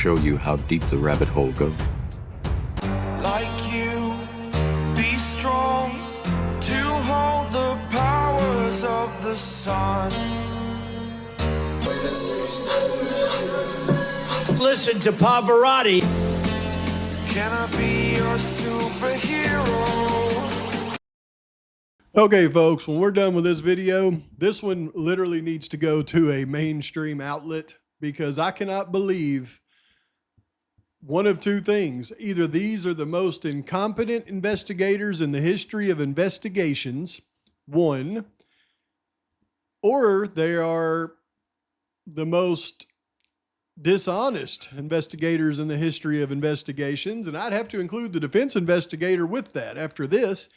show you how deep the rabbit hole goes. Like you, be strong to hold the powers of the sun. Listen to Pavarotti. Can I be your superhero? Okay, folks, when we're done with this video, this one literally needs to go to a mainstream outlet because I cannot believe one of two things. Either these are the most incompetent investigators in the history of investigations, one, or they are the most dishonest investigators in the history of investigations. And I'd have to include the defense investigator with that after this.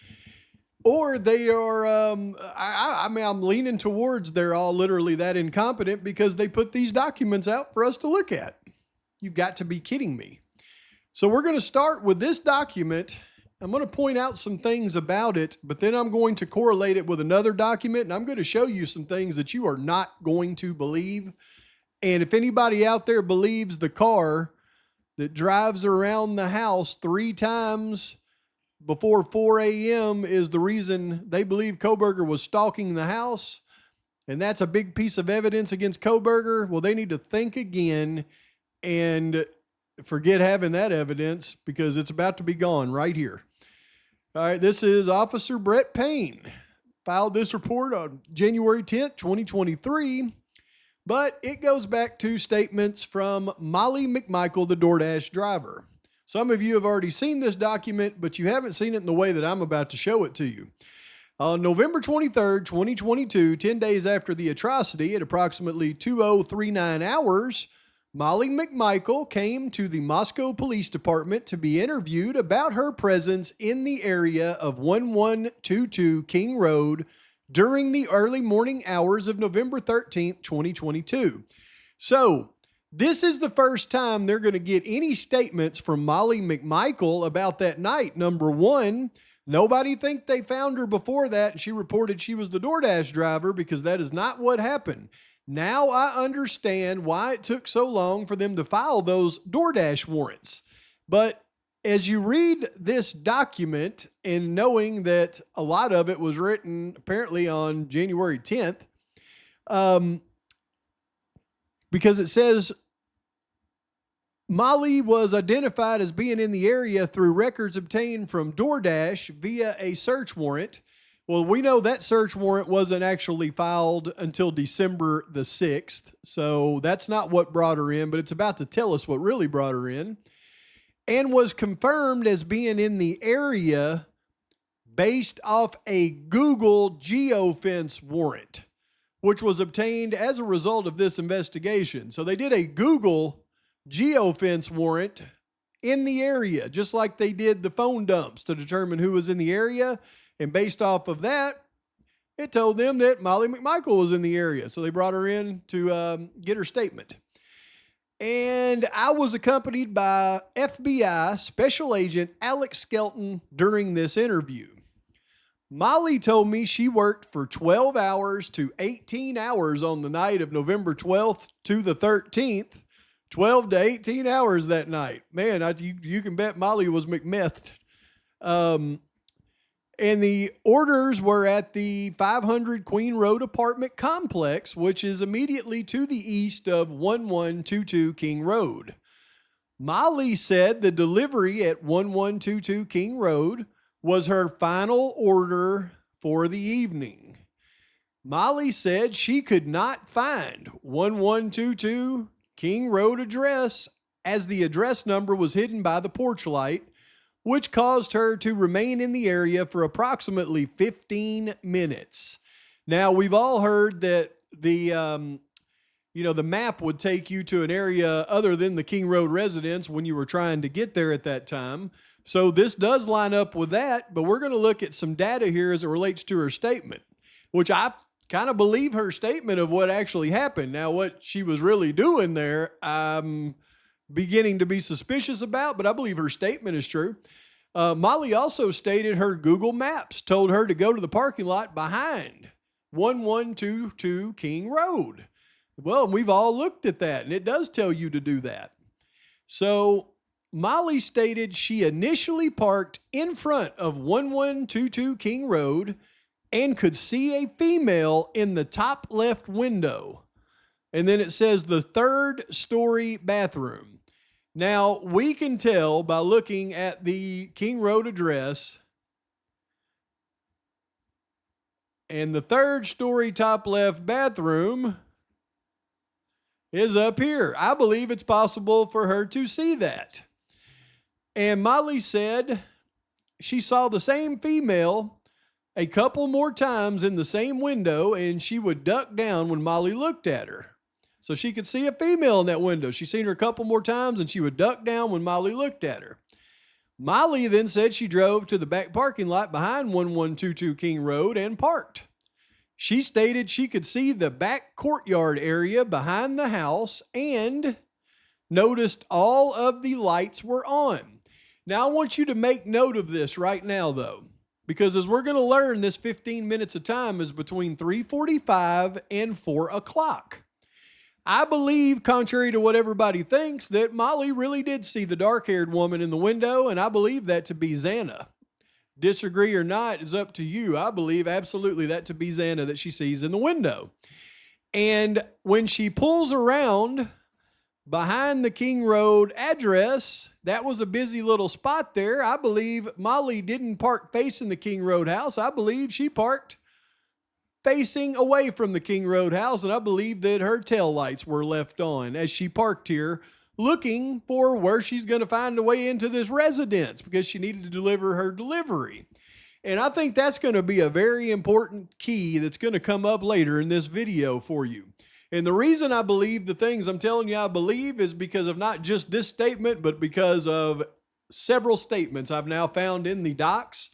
Or they are, I mean, I'm leaning towards they're all literally that incompetent because they put these documents out for us to look at. You've got to be kidding me. So we're going to start with this document. I'm going to point out some things about it, but then I'm going to correlate it with another document, and I'm going to show you some things that you are not going to believe. And if anybody out there believes the car that drives around the house 3 times before 4 a.m. is the reason they believe Kohberger was stalking the house, and that's a big piece of evidence against Kohberger, well, they need to think again and forget having that evidence because it's about to be gone right here. All right, this is Officer Brett Payne. Filed this report on January 10th, 2023, but it goes back to statements from Molly McMichael, the DoorDash driver. Some of you have already seen this document, but you haven't seen it in the way that I'm about to show it to you. On November 23rd, 2022, 10 days after the atrocity at approximately 2039 hours, Molly McMichael came to the Moscow Police Department to be interviewed about her presence in the area of 1122 King Road during the early morning hours of November 13th, 2022. So, this is the first time they're going to get any statements from Molly McMichael about that night. Number one, nobody think they found her before that and she reported she was the DoorDash driver because that is not what happened. Now I understand why it took so long for them to file those DoorDash warrants. But as you read this document and knowing that a lot of it was written apparently on January 10th, because it says Molly was identified as being in the area through records obtained from DoorDash via a search warrant. Well, we know that search warrant wasn't actually filed until December the 6th, so that's not what brought her in, but it's about to tell us what really brought her in, and was confirmed as being in the area based off a Google geofence warrant, which was obtained as a result of this investigation. So they did a Google geofence warrant in the area, just like they did the phone dumps to determine who was in the area. And based off of that, it told them that Molly McMichael was in the area. So they brought her in to get her statement. And I was accompanied by FBI Special Agent Alex Skelton during this interview. Molly told me she worked for 12 hours to 18 hours on the night of November 12th to the 13th. 12 to 18 hours that night. Man, you can bet Molly was McMethed. And the orders were at the 500 Queen Road apartment complex, which is immediately to the east of 1122 King Road. Molly said the delivery at 1122 King Road was her final order for the evening. Molly said she could not find 1122 King Road address as the address number was hidden by the porch light, which caused her to remain in the area for approximately 15 minutes. Now, we've all heard that the map would take you to an area other than the King Road residence when you were trying to get there at that time. So this does line up with that, but we're going to look at some data here as it relates to her statement, which I kind of believe her statement of what actually happened. Now, what she was really doing there, I'm beginning to be suspicious about, but I believe her statement is true. Molly also stated her Google Maps told her to go to the parking lot behind 1122 King Road. Well, we've all looked at that, and it does tell you to do that. So Molly stated she initially parked in front of 1122 King Road and could see a female in the top left window. And then it says the third story bathroom. Now, we can tell by looking at the King Road address, and the third story top left bathroom is up here. I believe it's possible for her to see that. And Molly said she saw the same female a couple more times in the same window, and she would duck down when Molly looked at her. So she could see a female in that window. She seen her a couple more times, and she would duck down when Molly looked at her. Molly then said she drove to the back parking lot behind 1122 King Road and parked. She stated she could see the back courtyard area behind the house and noticed all of the lights were on. Now, I want you to make note of this right now, though, because as we're going to learn, this 15 minutes of time is between 3:45 and 4 o'clock. I believe, contrary to what everybody thinks, that Molly really did see the dark-haired woman in the window, and I believe that to be Xana. Disagree or not is up to you. I believe absolutely that to be Xana that she sees in the window. And when she pulls around behind the King Road address, that was a busy little spot there. I believe Molly didn't park facing the King Road house. I believe she parked facing away from the King Road house, and I believe that her tail lights were left on as she parked here, looking for where she's going to find a way into this residence because she needed to deliver her delivery. And I think that's going to be a very important key that's going to come up later in this video for you. And the reason I believe the things I'm telling you I believe is because of not just this statement, but because of several statements I've now found in the docs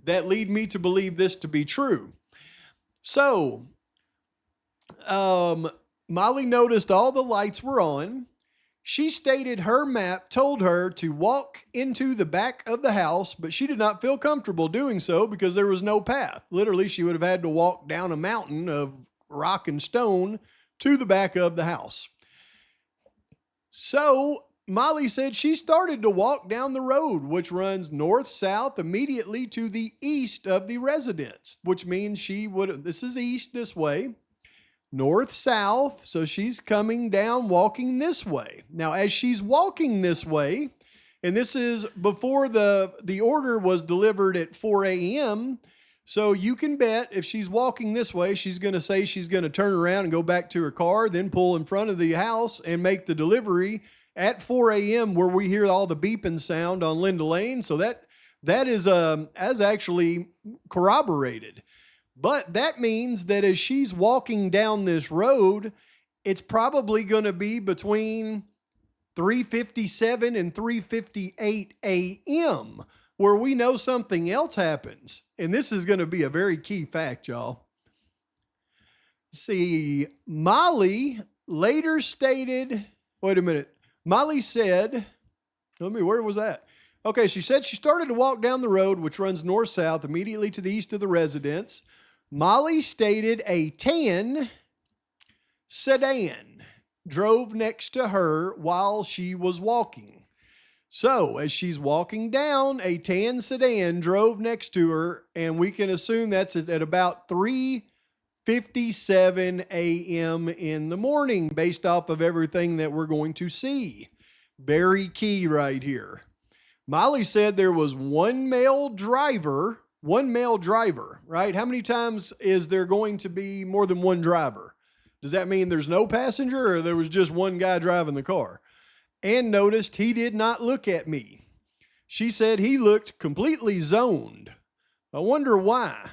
that lead me to believe this to be true. So, Molly noticed all the lights were on. She stated her map told her to walk into the back of the house, but she did not feel comfortable doing so because there was no path. Literally, she would have had to walk down a mountain of rock and stone to the back of the house. So Molly said she started to walk down the road, which runs north-south immediately to the east of the residence, which means this is east this way, north-south, so she's coming down, walking this way. Now, as she's walking this way, and this is before the order was delivered at 4 a.m., so you can bet if she's walking this way, she's going to say she's going to turn around and go back to her car, then pull in front of the house and make the delivery at 4 a.m. where we hear all the beeping sound on Linda Lane. So that is as actually corroborated. But that means that as she's walking down this road, it's probably going to be between 3:57 and 3:58 a.m. where we know something else happens. And this is going to be a very key fact, y'all. See, Molly later stated, wait a minute. Molly said, where was that? Okay, she said she started to walk down the road, which runs north-south immediately to the east of the residence. Molly stated a tan sedan drove next to her while she was walking. So as she's walking down, a tan sedan drove next to her, and we can assume that's at about 3:57 a.m. in the morning based off of everything that we're going to see. Very key right here. Molly said there was one male driver, right? How many times is there going to be more than one driver? Does that mean there's no passenger or there was just one guy driving the car? And noticed he did not look at me. She said he looked completely zoned. I wonder why.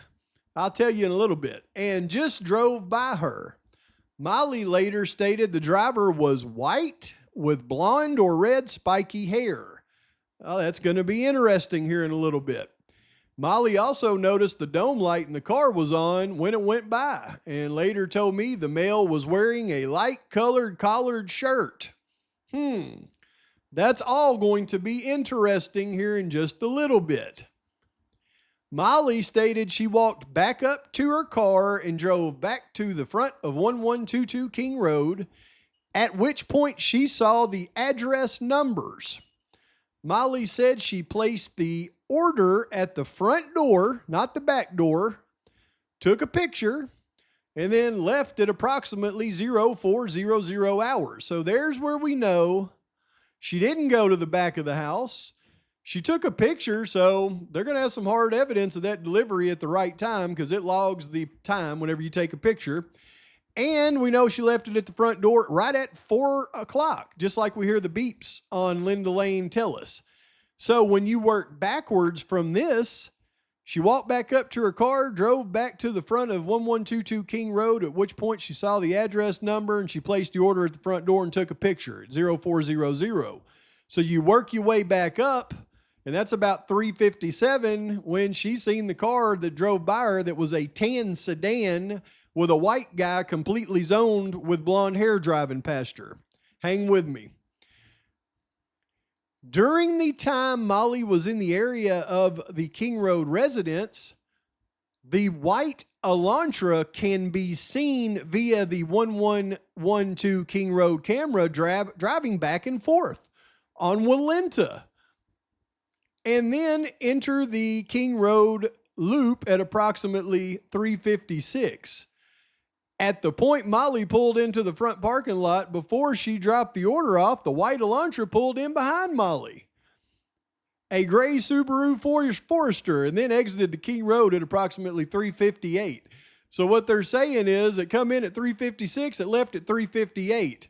I'll tell you in a little bit. And just drove by her. Molly later stated the driver was white with blonde or red spiky hair. Oh, that's going to be interesting here in a little bit. Molly also noticed the dome light in the car was on when it went by, and later told me the male was wearing a light colored collared shirt. That's all going to be interesting here in just a little bit. Molly stated she walked back up to her car and drove back to the front of 1122 King Road at which point she saw the address numbers. Molly said she placed the order at the front door, not the back door, took a picture, and then left at approximately 0400 hours. So there's where we know she didn't go to the back of the house. She took a picture, so they're going to have some hard evidence of that delivery at the right time because it logs the time whenever you take a picture. And we know she left it at the front door right at 4 o'clock, just like we hear the beeps on Linda Lane tell us. So when you work backwards from this, she walked back up to her car, drove back to the front of 1122 King Road, at which point she saw the address number and she placed the order at the front door and took a picture at 0400. So you work your way back up, and that's about 3:57 when she seen the car that drove by her that was a tan sedan with a white guy completely zoned with blonde hair driving past her. Hang with me. During the time Molly was in the area of the King Road residence, the white Elantra can be seen via the 1112 King Road camera driving back and forth on Walenta, and then enter the King Road loop at approximately 3:56. At the point Molly pulled into the front parking lot before she dropped the order off, the white Elantra pulled in behind Molly, a gray Subaru Forester, and then exited the King Road at approximately 3:58. So what they're saying is it come in at 3:56, it left at 3:58,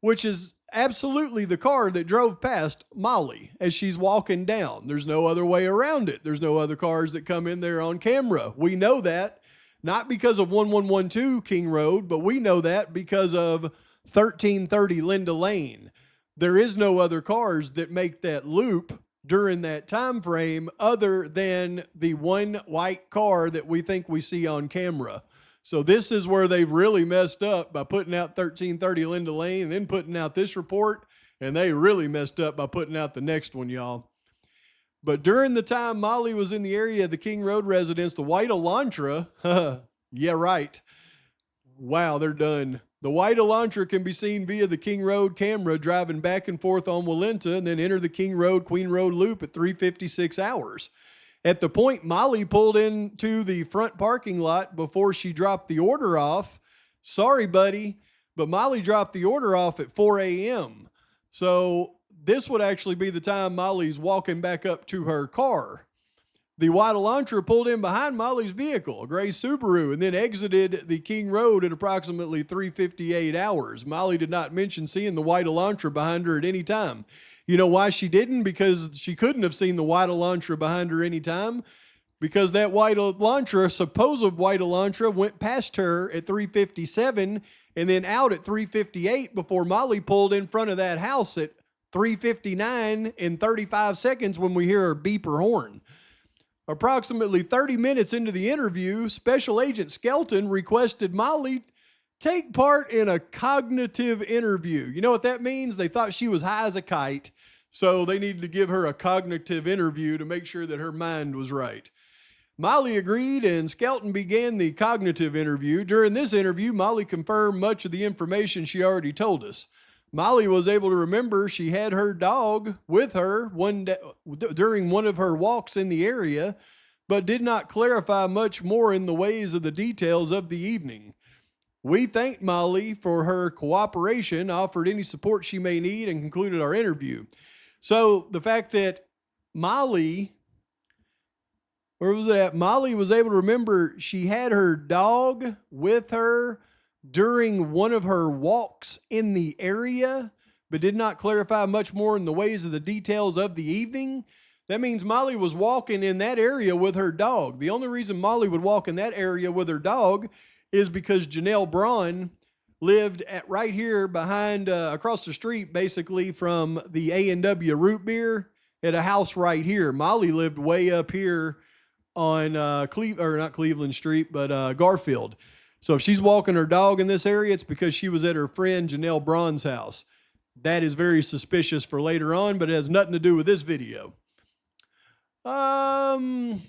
which is absolutely the car that drove past Molly as she's walking down. There's no other way around it. There's no other cars that come in there on camera. We know that. Not because of 1112 King Road, but we know that because of 1330 Linda Lane. There is no other cars that make that loop during that time frame other than the one white car that we think we see on camera. So this is where they've really messed up by putting out 1330 Linda Lane and then putting out this report, and they really messed up by putting out the next one, y'all. But during the time Molly was in the area of the King Road residence, the white Elantra, yeah, right. Wow, they're done. The white Elantra can be seen via the King Road camera driving back and forth on Walenta and then enter the King Road, Queen Road loop at 3:56 hours. At the point Molly pulled into the front parking lot before she dropped the order off, sorry, buddy, but Molly dropped the order off at 4 a.m. So this would actually be the time Molly's walking back up to her car. The white Elantra pulled in behind Molly's vehicle, a gray Subaru, and then exited the King Road at approximately 3:58 hours. Molly did not mention seeing the white Elantra behind her at any time. You know why she didn't? Because she couldn't have seen the white Elantra behind her any time, because that white Elantra, supposed white Elantra, went past her at 3:57 and then out at 3:58 before Molly pulled in front of that house at 3:59 and 35 seconds when we hear her beep her horn. Approximately 30 minutes into the interview, Special Agent Skelton requested Molly take part in a cognitive interview. You know what that means? They thought she was high as a kite, so they needed to give her a cognitive interview to make sure that her mind was right. Molly agreed, and Skelton began the cognitive interview. During this interview, Molly confirmed much of the information she already told us. Molly was able to remember she had her dog with her one day during one of her walks in the area, but did not clarify much more in the ways of the details of the evening. We thanked Molly for her cooperation, offered any support she may need, and concluded our interview. So the fact that Molly, where was it at? Molly was able to remember she had her dog with her during one of her walks in the area, but did not clarify much more in the ways of the details of the evening. That means Molly was walking in that area with her dog. The only reason Molly would walk in that area with her dog is because Janelle Braun lived at right here behind, across the street, basically from the A&W Root Beer at a house right here. Molly lived way up here on not Cleveland Street, but Garfield. So if she's walking her dog in this area, it's because she was at her friend Janelle Braun's house. That is very suspicious for later on, but it has nothing to do with this video. We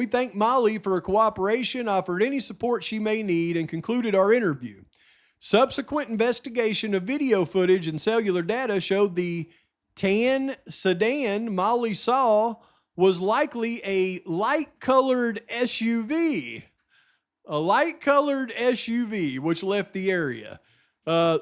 thank Molly for her cooperation, offered any support she may need, and concluded our interview. Subsequent investigation of video footage and cellular data showed the tan sedan Molly saw was likely a light-colored SUV. A light-colored SUV, which left the area.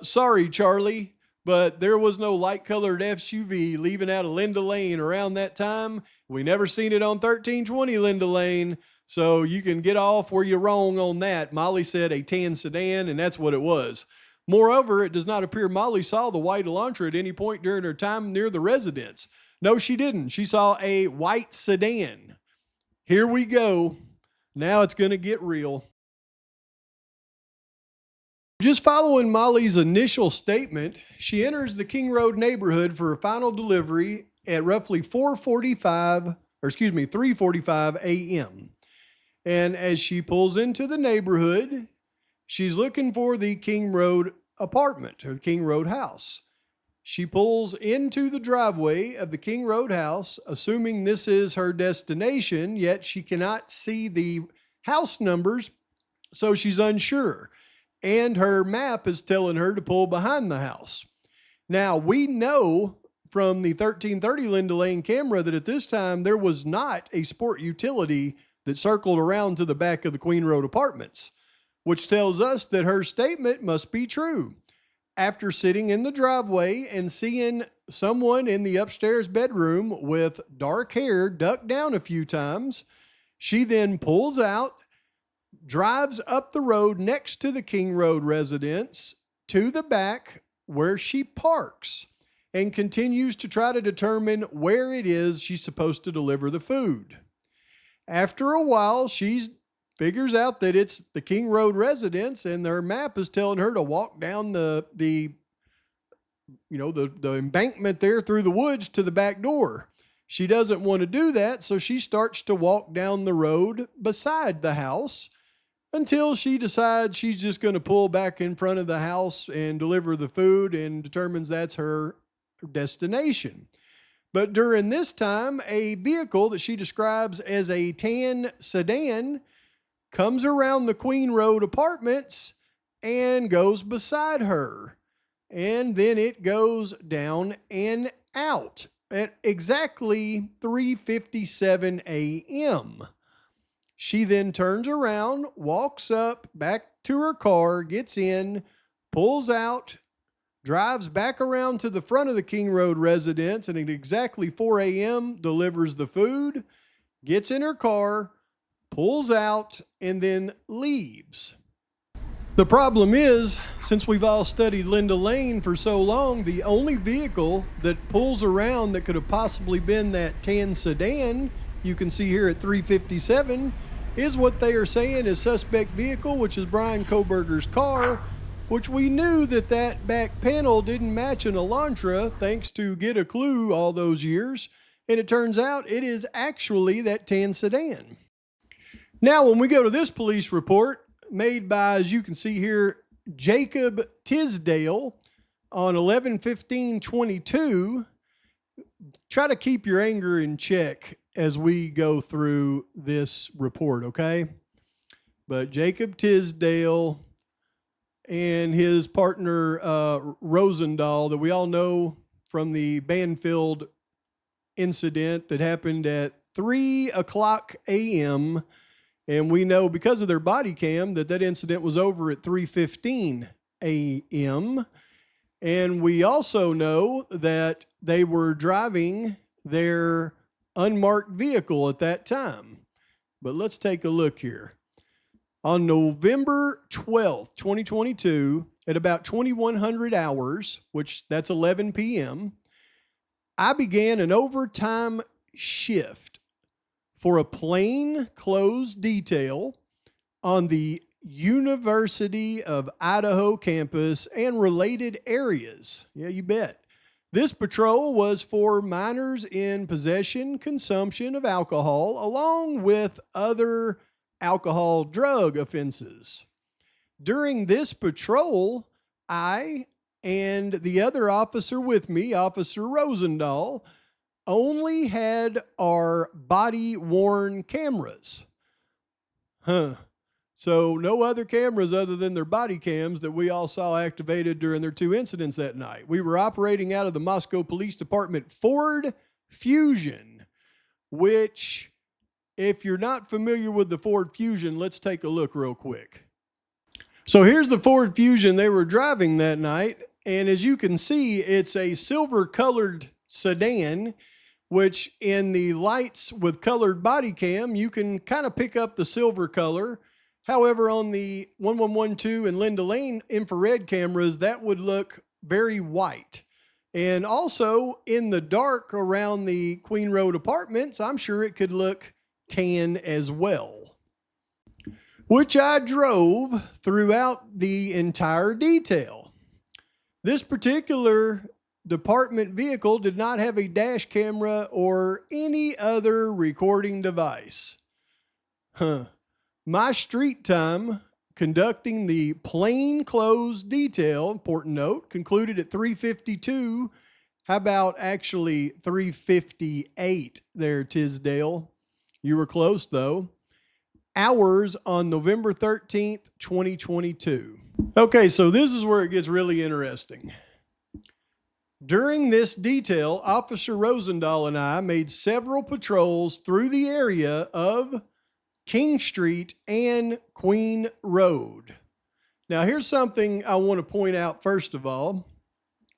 Sorry, Charlie, but there was no light-colored SUV leaving out of Linda Lane around that time. We never seen it on 1320 Linda Lane, so you can get off where you're wrong on that. Molly said a tan sedan, and that's what it was. Moreover, it does not appear Molly saw the white Elantra at any point during her time near the residence. No, she didn't. She saw a white sedan. Here we go. Now it's going to get real. Just following Molly's initial statement, she enters the King Road neighborhood for a final delivery at roughly 3:45 a.m. And as she pulls into the neighborhood, she's looking for the King Road apartment or the King Road house. She pulls into the driveway of the King Road house, assuming this is her destination, yet she cannot see the house numbers, so she's unsure. And her map is telling her to pull behind the house. Now, we know from the 1330 Linda Lane camera that at this time there was not a sport utility that circled around to the back of the Queen Road apartments, which tells us that her statement must be true. After sitting in the driveway and seeing someone in the upstairs bedroom with dark hair ducked down a few times, she then pulls out, drives up the road next to the King Road residence to the back where she parks and continues to try to determine where it is she's supposed to deliver the food. After a while, she figures out that it's the King Road residence, and her map is telling her to walk down the embankment there through the woods to the back door. She doesn't want to do that, so she starts to walk down the road beside the house until she decides she's just going to pull back in front of the house and deliver the food and determines that's her destination. But during this time, a vehicle that she describes as a tan sedan comes around the Queen Road apartments and goes beside her. And then it goes down and out at exactly 3:57 a.m. She then turns around, walks up back to her car, gets in, pulls out, drives back around to the front of the King Road residence, and at exactly 4 a.m. delivers the food, gets in her car, pulls out, and then leaves. The problem is, since we've all studied Linda Lane for so long, the only vehicle that pulls around that could have possibly been that tan sedan you can see here at 3:57 is what they are saying is suspect vehicle, which is Bryan Kohbergers' car, which we knew that back panel didn't match an Elantra thanks to Get a Clue all those years. And it turns out it is actually that tan sedan. Now, when we go to this police report made by, as you can see here, Jacob Tisdale on 11/15/22, try to keep your anger in check as we go through this report, okay? But Jacob Tisdale and his partner Rosendahl, that we all know from the Banfield incident that happened at 3:00 a.m., and we know because of their body cam that incident was over at 3:15 a.m., and we also know that they were driving their unmarked vehicle at that time. But let's take a look here. On November 12th, 2022, at about 2100 hours, which that's 11 p.m., I began an overtime shift for a plain clothes detail on the University of Idaho campus and related areas. Yeah, you bet. This patrol was for minors in possession, consumption of alcohol, along with other alcohol drug offenses. During this patrol, I and the other officer with me, Officer Rosendahl, only had our body-worn cameras. So no other cameras other than their body cams that we all saw activated during their 2 incidents that night. We were operating out of the Moscow Police Department Ford Fusion, which, if you're not familiar with the Ford Fusion, let's take a look real quick. So here's the Ford Fusion they were driving that night. And as you can see, it's a silver colored sedan, which in the lights with colored body cam, you can kind of pick up the silver color. However, on the 1112 and Linda Lane infrared cameras, that would look very white. And also in the dark around the Queen Road apartments, I'm sure it could look tan as well, which I drove throughout the entire detail. This particular department vehicle did not have a dash camera or any other recording device. My street time conducting the plainclothes detail, important note, concluded at 3:52. How about actually 3:58 there, Tisdale? You were close though. Hours on November 13th, 2022. Okay, so this is where it gets really interesting. During this detail, Officer Rosendahl and I made several patrols through the area of King Street and Queen Road. Now, here's something I want to point out first of all.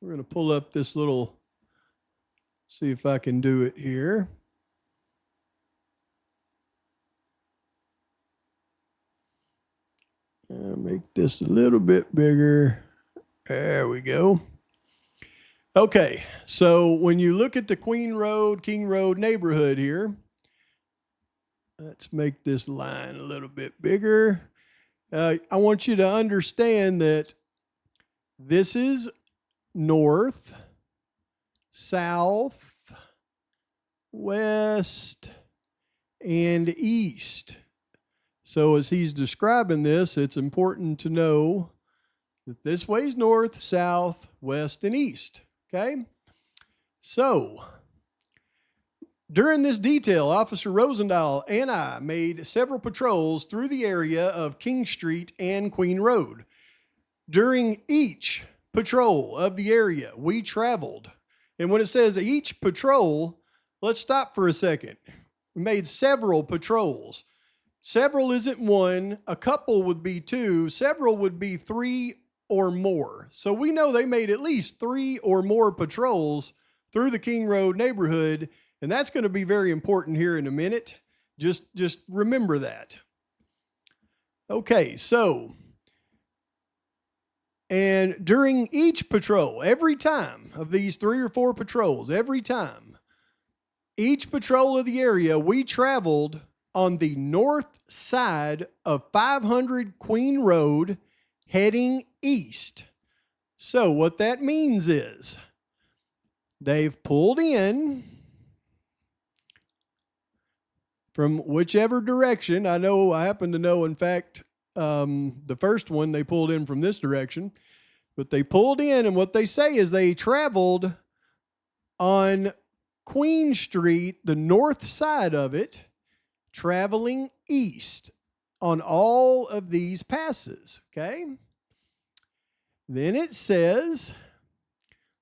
We're going to pull up this little, see if I can do it here. Make this a little bit bigger. There we go. Okay, so when you look at the Queen Road, King Road neighborhood here, let's make this line a little bit bigger. I want you to understand that this is north, south, west, and east. So as he's describing this, it's important to know that this way is north, south, west, and east. Okay? So during this detail, Officer Rosendahl and I made several patrols through the area of King Street and Queen Road. During each patrol of the area, we traveled. And when it says each patrol, let's stop for a second. We made several patrols. Several isn't one, a couple would be two, several would be three or more. So we know they made at least 3 or more patrols through the King Road neighborhood, and that's going to be very important here in a minute. Just remember that. Okay, so, and during each patrol, every time of these 3 or 4 patrols, every time, each patrol of the area, we traveled on the north side of 500 Queen Road heading east. So what that means is they've pulled in from whichever direction. I happen to know, in fact, the first one they pulled in from this direction, but they pulled in, and what they say is they traveled on Queen Street, the north side of it, traveling east on all of these passes, okay? Then it says,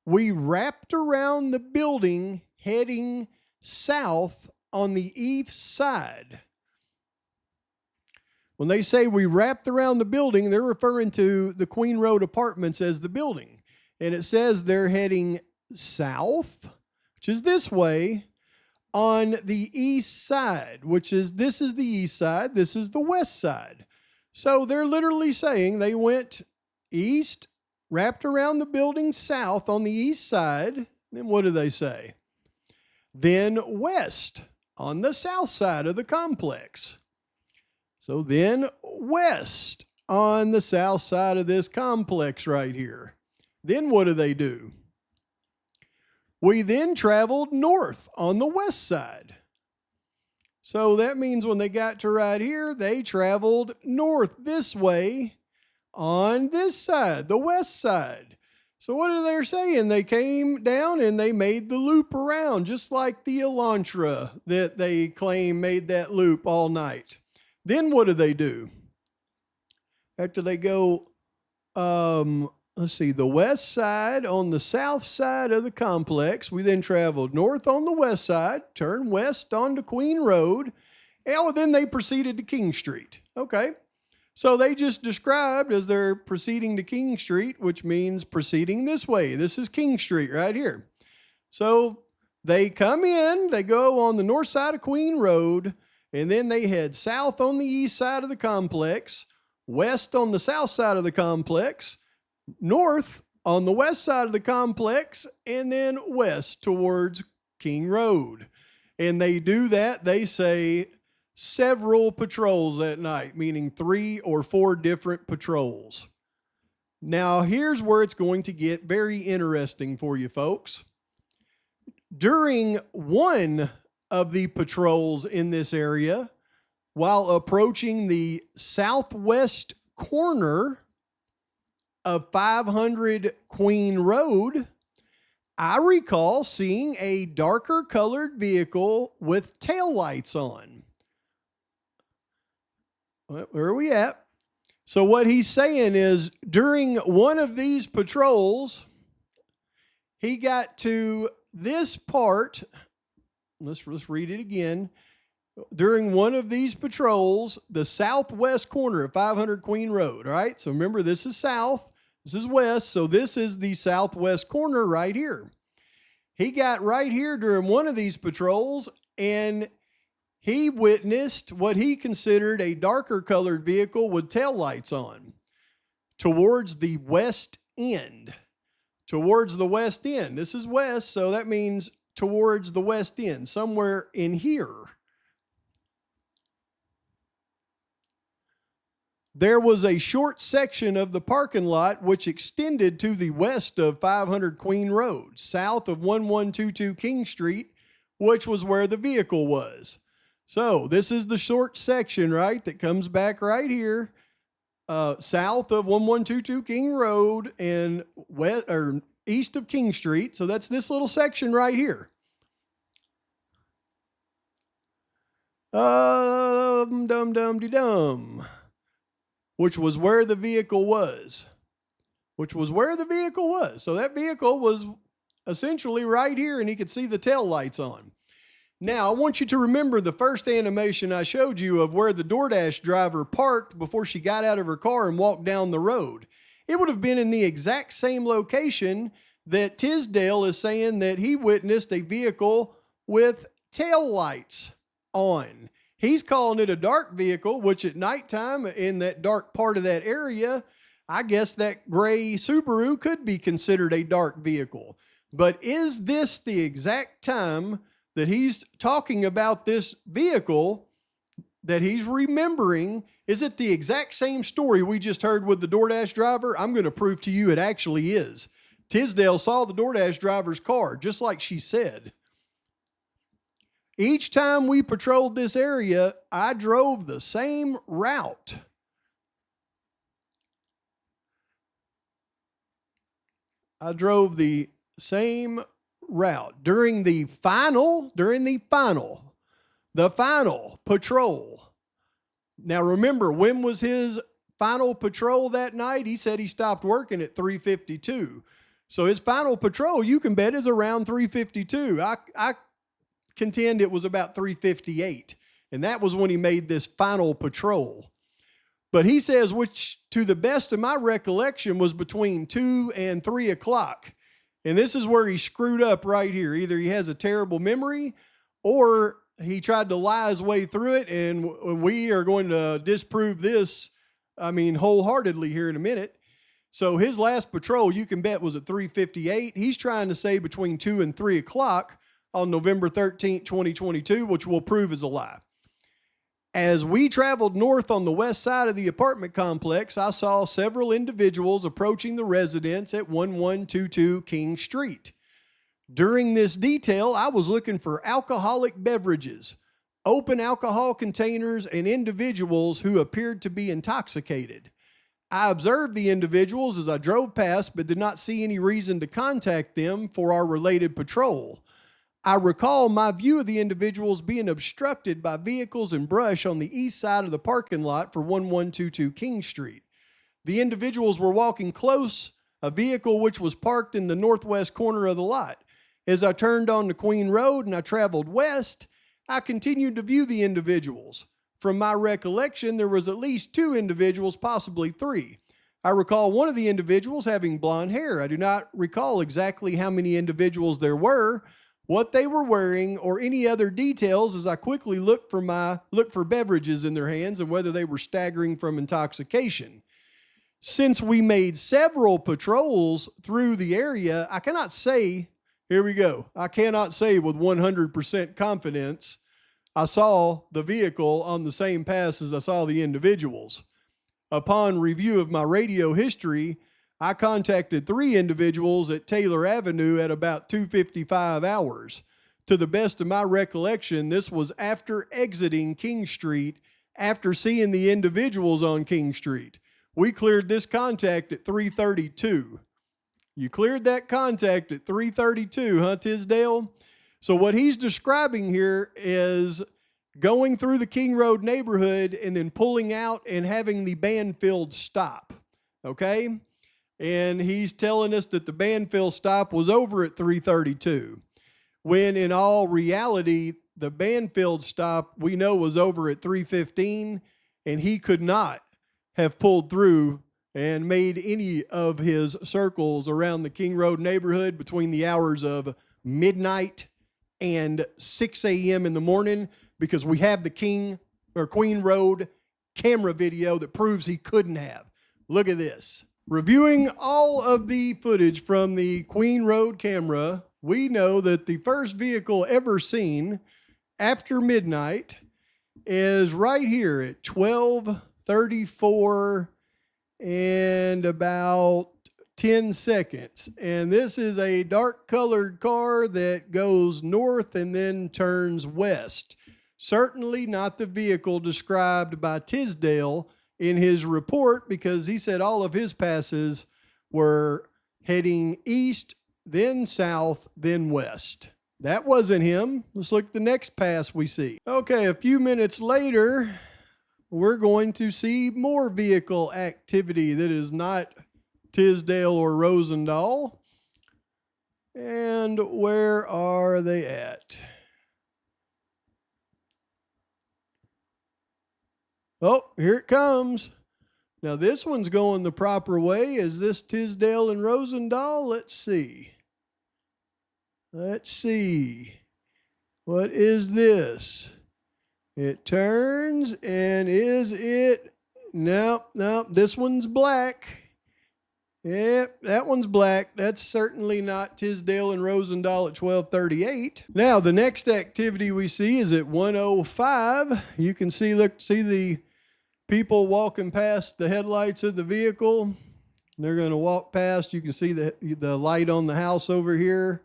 we wrapped around the building heading south on the east side. When they say we wrapped around the building, they're referring to the Queen Road apartments as the building. And it says they're heading south, which is this way, on the east side, this is the east side, this is the west side. So they're literally saying they went east, wrapped around the building south on the east side. Then what do they say? Then west on the south side of the complex. So then west on the south side of this complex right here. Then what do? We then traveled north on the west side. So that means when they got to right here, they traveled north this way on this side, the west side. So what are they saying? They came down and they made the loop around, just like the Elantra that they claim made that loop all night. Then what do? after they go, let's see, the west side on the south side of the complex. We then traveled north on the west side, turned west onto Queen Road, and then they proceeded to King Street. Okay. So they just described as they're proceeding to King Street, which means proceeding this way. This is King Street right here. So they come in, they go on the north side of Queen Road, and then they head south on the east side of the complex, west on the south side of the complex, north on the west side of the complex, and then west towards King Road. And they do that, they say, several patrols that night, meaning 3 or 4 different patrols. Now, here's where it's going to get very interesting for you folks. During one of the patrols in this area, while approaching the southwest corner of 500 Queen Road, I recall seeing a darker colored vehicle with taillights on. Where are we at? So what he's saying is during one of these patrols, he got to this part. Let's read it again. During one of these patrols, the southwest corner of 500 Queen Road. All right. So remember, this is south. This is west. So this is the southwest corner right here. He got right here during one of these patrols, and he witnessed what he considered a darker colored vehicle with taillights on towards the west end. Towards the west end. This is west, so that means towards the west end, somewhere in here. There was a short section of the parking lot which extended to the west of 500 Queen Road, south of 1122 King Street, which was where the vehicle was. So this is the short section, right, that comes back right here, south of 1122 King Road and west or east of King Street. So that's this little section right here. Which was where the vehicle was. So that vehicle was essentially right here, and he could see the tail lights on. Now, I want you to remember the first animation I showed you of where the DoorDash driver parked before she got out of her car and walked down the road. It would have been in the exact same location that Tisdale is saying that he witnessed a vehicle with tail lights on. He's calling it a dark vehicle, which at nighttime in that dark part of that area, I guess that gray Subaru could be considered a dark vehicle. But is this the exact time that he's talking about this vehicle that he's remembering? Is it the exact same story we just heard with the DoorDash driver? I'm going to prove to you it actually is. Tisdale saw the DoorDash driver's car, just like she said. Each time we patrolled this area, I drove the same route. During the final patrol. Now remember, when was his final patrol that night? He said he stopped working at 3:52. So his final patrol, you can bet, is around 3:52. I contend it was about 3:58. And that was when he made this final patrol. But he says, which to the best of my recollection was between 2 and 3 o'clock. And this is where he screwed up right here. Either he has a terrible memory or he tried to lie his way through it. And we are going to disprove this, wholeheartedly here in a minute. So his last patrol, you can bet, was at 3:58. He's trying to say between 2 and 3 o'clock on November 13th, 2022, which we'll prove is a lie. As we traveled north on the west side of the apartment complex, I saw several individuals approaching the residence at 1122 King Street. During this detail, I was looking for alcoholic beverages, open alcohol containers, and individuals who appeared to be intoxicated. I observed the individuals as I drove past, but did not see any reason to contact them for our related patrol. I recall my view of the individuals being obstructed by vehicles and brush on the east side of the parking lot for 1122 King Street. The individuals were walking close, a vehicle which was parked in the northwest corner of the lot. As I turned onto Queen Road and I traveled west, I continued to view the individuals. From my recollection, there was at least 2 individuals, possibly 3. I recall one of the individuals having blonde hair. I do not recall exactly how many individuals there were, what they were wearing, or any other details as I quickly looked for beverages in their hands and whether they were staggering from intoxication. Since we made several patrols through the area, I cannot say, here we go, I cannot say with 100% confidence I saw the vehicle on the same pass as I saw the individuals. Upon review of my radio history, I contacted 3 individuals at Taylor Avenue at about 2:55 hours. To the best of my recollection, this was after exiting King Street, after seeing the individuals on King Street. We cleared this contact at 3:32. You cleared that contact at 3:32, huh, Tisdale? So what he's describing here is going through the King Road neighborhood and then pulling out and having the Banfield stop, okay? And he's telling us that the Banfield stop was over at 3:32, when in all reality, the Banfield stop we know was over at 3:15, and he could not have pulled through and made any of his circles around the King Road neighborhood between the hours of midnight and 6 a.m. in the morning, because we have the Queen Road camera video that proves he couldn't have. Look at this. Reviewing all of the footage from the Queen Road camera, we know that the first vehicle ever seen after midnight is right here at 12:34 and about 10 seconds. And this is a dark colored car that goes north and then turns west. Certainly not the vehicle described by Tisdale in his report, because he said all of his passes were heading east, then south, then west. That wasn't him. Let's look at the next pass we see. Okay, a few minutes later, we're going to see more vehicle activity that is not Tisdale or Rosendahl. And where are they at? Oh, here it comes. Now this one's going the proper way. Is this Tisdale and Rosendahl? Let's see. Let's see. What is this? It turns, and is it? Nope, this one's black. Yep, that one's black. That's certainly not Tisdale and Rosendahl at 12:38. Now, the next activity we see is at 1:05. You can see the people walking past the headlights of the vehicle. They're going to walk past. You can see the light on the house over here.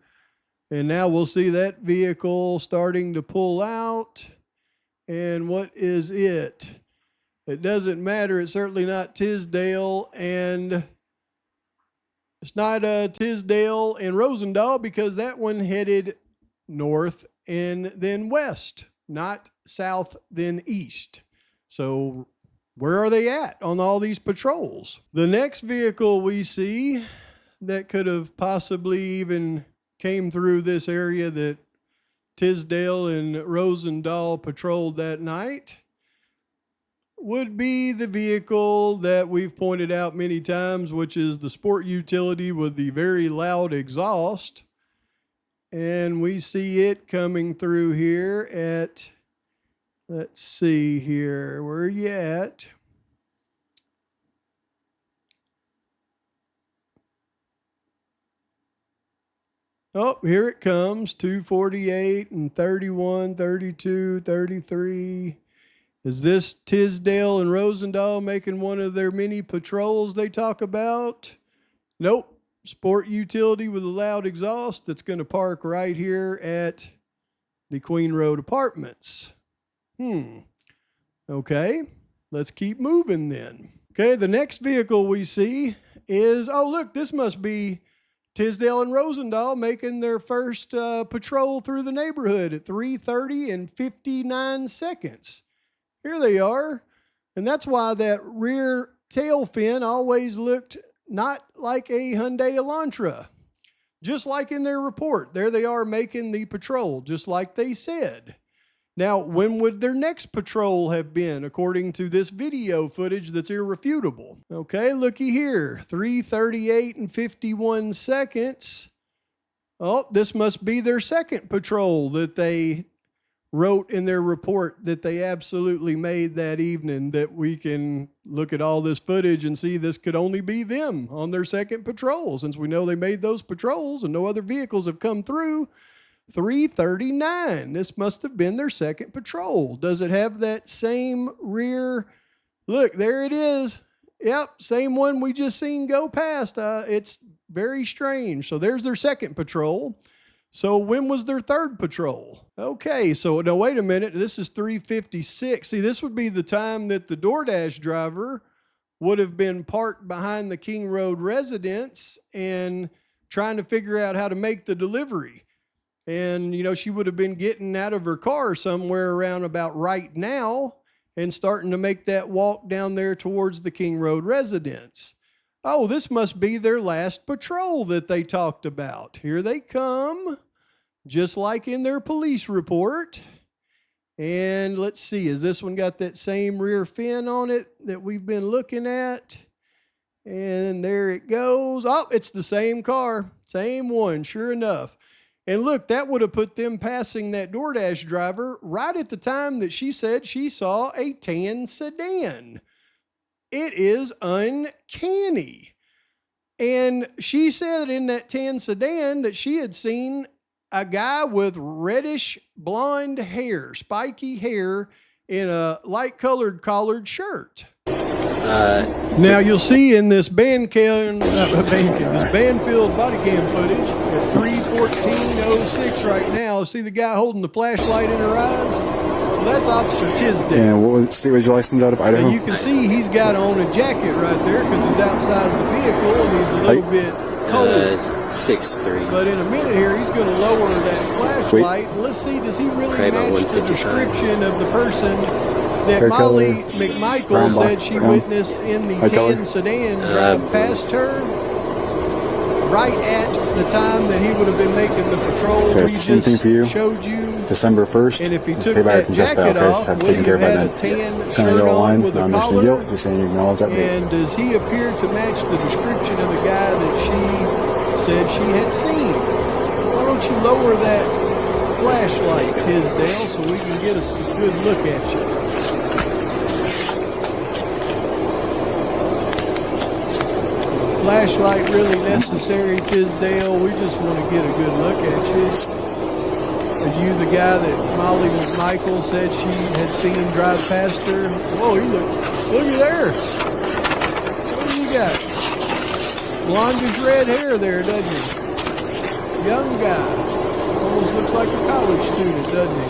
And now we'll see that vehicle starting to pull out. And what is it? It doesn't matter. It's certainly not Tisdale, and it's not Tisdale and Rosendahl, because that one headed north and then west, not south then east. So where are they at on all these patrols? The next vehicle we see that could have possibly even came through this area that Tisdale and Rosendahl patrolled that night would be the vehicle that we've pointed out many times, which is the sport utility with the very loud exhaust. And we see it coming through here at, let's see here, where are you at? Oh, here it comes, 2:48 and 31, 32, 33. Is this Tisdale and Rosendahl making one of their many patrols they talk about? Nope. Sport utility with a loud exhaust that's going to park right here at the Queen Road Apartments. Okay, let's keep moving then. Okay, the next vehicle we see is, oh look, this must be Tisdale and Rosendahl making their first patrol through the neighborhood at 3:30 and 59 seconds. Here they are. And that's why that rear tail fin always looked not like a Hyundai Elantra. Just like in their report, there they are making the patrol, just like they said. Now, when would their next patrol have been, according to this video footage that's irrefutable? Okay, looky here, 3:38 and 51 seconds. Oh, this must be their second patrol that they wrote in their report that they absolutely made that evening, that we can look at all this footage and see this could only be them on their second patrol, since we know they made those patrols and no other vehicles have come through. 3:39. This must have been their second patrol. Does it have that same rear? Look, there it is. Yep, same one we just seen go past. It's very strange. So there's their second patrol. So when was their third patrol? Okay, so no, wait a minute. This is 3:56. See, this would be the time that the DoorDash driver would have been parked behind the King Road residence and trying to figure out how to make the delivery. And, you know, she would have been getting out of her car somewhere around about right now and starting to make that walk down there towards the King Road residence. Oh, this must be their last patrol that they talked about. Here they come, just like in their police report. And let's see, has this one got that same rear fin on it that we've been looking at? And there it goes. Oh, it's the same car, same one, sure enough. And look, that would have put them passing that DoorDash driver right at the time that she said she saw a tan sedan. It is uncanny. And she said in that tan sedan that she had seen a guy with reddish blonde hair, spiky hair, in a light colored collared shirt. Now you'll see in this Banfield body cam footage at 3:14:06 right now. See the guy holding the flashlight in her eyes? Well, that's Officer Tisdale. And what state was your license out of? Idaho? Now you can see he's got on a jacket right there because he's outside of the vehicle and he's a little bit cold. 6'3". But in a minute here, he's going to lower that flashlight. And let's see, does he really match the description of the person that Hair Molly color, McMichael brown, said black, she brown. witnessed in the Eye tan color? sedan drive past her? Right at the time that he would have been making the patrol Okay, we same thing just for you. showed you. December 1st. And if he It's took payback that from Tisdale, jacket okay? off, Have would taken he care have of had by a then. tan Send a shirt yellow on line, with a non-mission collar? guilt, just saying you acknowledge that. And does he appear to match the description of the guy that she said she had seen? Why don't you lower that flashlight, Tisdale, so we can get us a good look at you? Flashlight really necessary, Tisdale? We just want to get a good look at you. Are you the guy that Molly McMichael said she had seen drive past her? Whoa, you look at there. What do you got? Blondish red hair there, doesn't he? Young guy. Almost looks like a college student, doesn't he?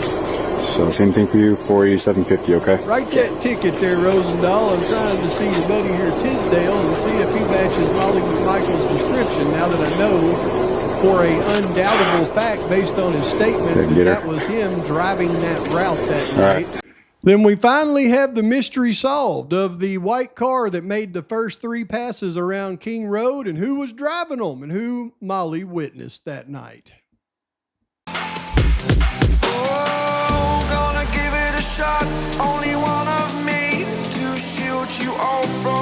So same thing for you, 487.50, okay? Write that ticket there, Rosendahl. I'm trying to see your buddy here, Tisdale, and see if he matches Molly McMichael's description now that I know for a undoubtable fact based on his statement that was him driving that route that night. Right. Then we finally have the mystery solved of the white car that made the first 3 passes around King Road and who was driving them and who Molly witnessed that night. Oh, gonna give it a shot. Only one of me to shield you all from